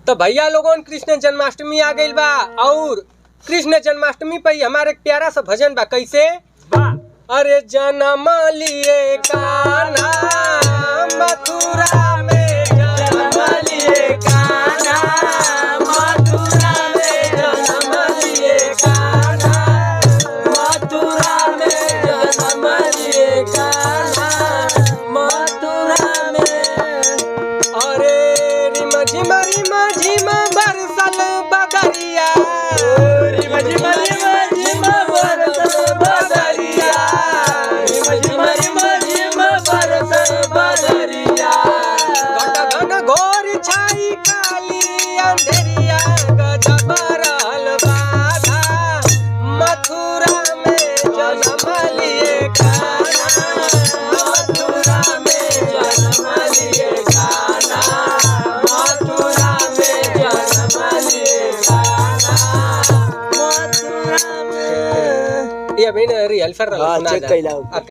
तो भैया लोगन कृष्ण जन्माष्टमी आ गई बा और कृष्ण जन्माष्टमी पे ही हमारे एक प्यारा सा भजन बा। कैसे? अरे जन्म लिए कान्हा मथुरा में, जन्म लिए कान्हा मथुरा में, जन्म लिए कान्हा मथुरा में, जन्म लिए कान्हा मथुरा में। अरे रिम झिम बरसल बदरिया, रिम झिम बरसल बदरिया, रिम झिम बरसल बदरिया। घन घन घोर छाई काली अंधेरिया, गजब रहल बाधा मथुरा में जन्म लिए कान्हा, मथुरा में जन्म लिए कान्हा, मथुरा में जन्म लिए कान्हा, मथुरा में। ये अभी रियल फर रहा सुना